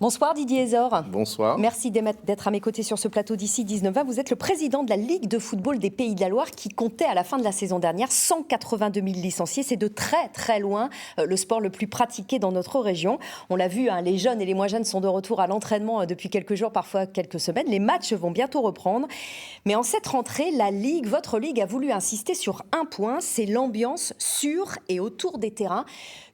Bonsoir Didier Ezor. Bonsoir. Merci d'être à mes côtés sur ce plateau d'ici 19h. Vous êtes le président de la Ligue de football des Pays de la Loire qui comptait à la fin de la saison dernière 182 000 licenciés. C'est de très très loin le sport le plus pratiqué dans notre région. On l'a vu, les jeunes et les moins jeunes sont de retour à l'entraînement depuis quelques jours, parfois quelques semaines. Les matchs vont bientôt reprendre. Mais en cette rentrée, votre Ligue a voulu insister sur un point, c'est l'ambiance sur et autour des terrains,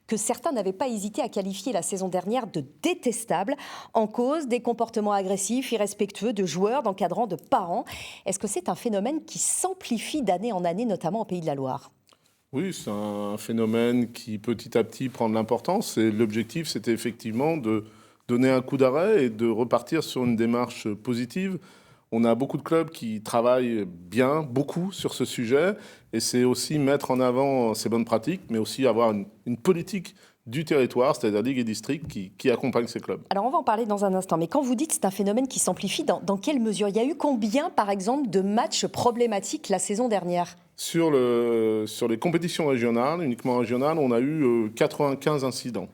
que certains n'avaient pas hésité à qualifier la saison dernière de détestable, en cause des comportements agressifs, irrespectueux de joueurs, d'encadrants, de parents. Est-ce que c'est un phénomène qui s'amplifie d'année en année, notamment au Pays de la Loire ? Oui, c'est un phénomène qui petit à petit prend de l'importance. Et l'objectif, c'était effectivement de donner un coup d'arrêt et de repartir sur une démarche positive. On a beaucoup de clubs qui travaillent bien, beaucoup sur ce sujet. Et c'est aussi mettre en avant ces bonnes pratiques, mais aussi avoir une politique du territoire, c'est-à-dire Ligue et District, qui accompagne ces clubs. Alors on va en parler dans un instant. Mais quand vous dites que c'est un phénomène qui s'amplifie, dans quelle mesure ? Il y a eu combien, par exemple, de matchs problématiques la saison dernière ? Sur les compétitions régionales, uniquement régionales, on a eu 95 incidents.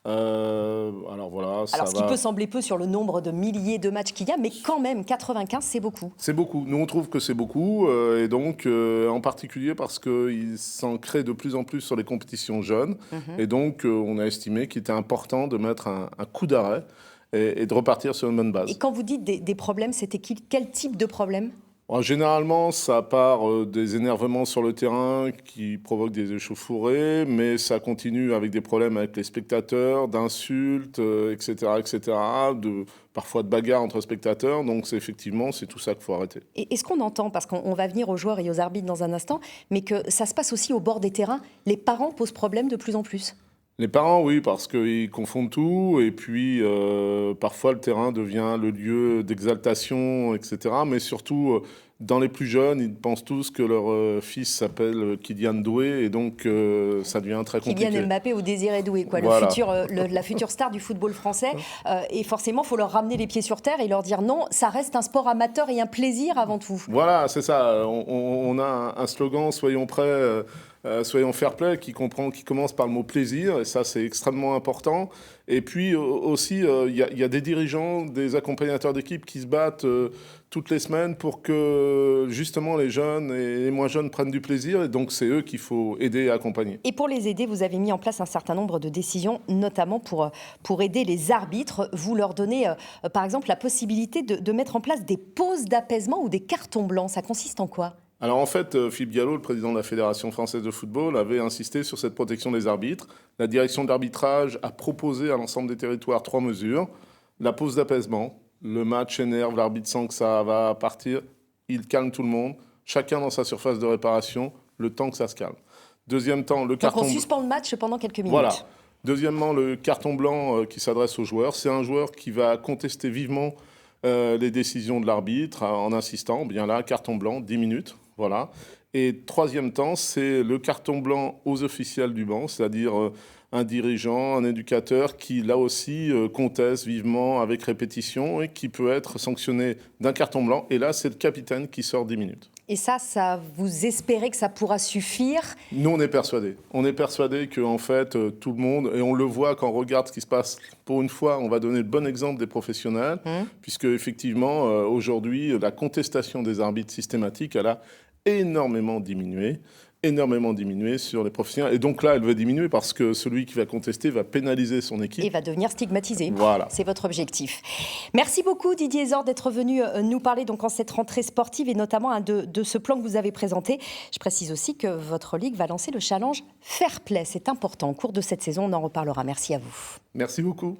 Alors voilà, alors ce qui peut sembler peu sur le nombre de milliers de matchs qu'il y a, mais quand même 95 c'est beaucoup. C'est beaucoup, nous on trouve que c'est beaucoup, et donc en particulier parce qu'il s'en crée de plus en plus sur les compétitions jeunes, et donc on a estimé qu'il était important de mettre un coup d'arrêt et de repartir sur une bonne base. Et quand vous dites des problèmes, c'était quel type de problème ? Généralement, ça part des énervements sur le terrain qui provoquent des échauffourées, mais ça continue avec des problèmes avec les spectateurs, d'insultes, etc., parfois de bagarres entre spectateurs. Donc, c'est tout ça qu'il faut arrêter. Et est-ce qu'on entend, parce qu'on va venir aux joueurs et aux arbitres dans un instant, mais que ça se passe aussi au bord des terrains, les parents posent problème de plus en plus ? Les parents, oui, parce qu'ils confondent tout, et puis parfois le terrain devient le lieu d'exaltation, etc. Mais surtout, dans les plus jeunes, ils pensent tous que leur fils s'appelle Kylian Doué, et donc ça devient très compliqué. Kylian Mbappé ou Désiré Doué, quoi, voilà. La future star du football français. Et forcément, il faut leur ramener les pieds sur terre et leur dire non, ça reste un sport amateur et un plaisir avant tout. Voilà, c'est ça. On a un slogan, soyons prêts. Soyons fair play, qui commence par le mot plaisir, et ça c'est extrêmement important. Et puis aussi, il y a des dirigeants, des accompagnateurs d'équipe qui se battent toutes les semaines pour que justement les jeunes et les moins jeunes prennent du plaisir, et donc c'est eux qu'il faut aider et accompagner. Et pour les aider, vous avez mis en place un certain nombre de décisions, notamment pour aider les arbitres. Vous leur donnez par exemple la possibilité de mettre en place des pauses d'apaisement ou des cartons blancs. Ça consiste en quoi ? Alors en fait, Philippe Gallo, le président de la Fédération française de football, avait insisté sur cette protection des arbitres. La direction de l'arbitrage a proposé à l'ensemble des territoires 3 mesures. La pause d'apaisement, le match énerve, l'arbitre sent que ça va partir, il calme tout le monde, chacun dans sa surface de réparation, le temps que ça se calme. Deuxième temps, le carton... Donc on suspend le match pendant quelques minutes. Voilà. Deuxièmement, le carton blanc qui s'adresse aux joueurs. C'est un joueur qui va contester vivement les décisions de l'arbitre en insistant. Bien là, carton blanc, 10 minutes. Voilà. Et troisième temps, c'est le carton blanc aux officiels du banc, c'est-à-dire un dirigeant, un éducateur qui, là aussi, conteste vivement avec répétition et qui peut être sanctionné d'un carton blanc. Et là, c'est le capitaine qui sort 10 minutes. Et ça, vous espérez que ça pourra suffire ? Nous, on est persuadés. On est persuadés qu'en fait, tout le monde, et on le voit quand on regarde ce qui se passe, pour une fois, on va donner le bon exemple des professionnels, puisque effectivement, aujourd'hui, la contestation des arbitres systématique, elle a énormément diminué sur les professionnels. Et donc là, elle va diminuer parce que celui qui va contester va pénaliser son équipe. Et va devenir stigmatisé. Voilà. C'est votre objectif. Merci beaucoup Didier Ezor d'être venu nous parler donc en cette rentrée sportive et notamment de ce plan que vous avez présenté. Je précise aussi que votre ligue va lancer le challenge Fair Play. C'est important. Au cours de cette saison, on en reparlera. Merci à vous. Merci beaucoup.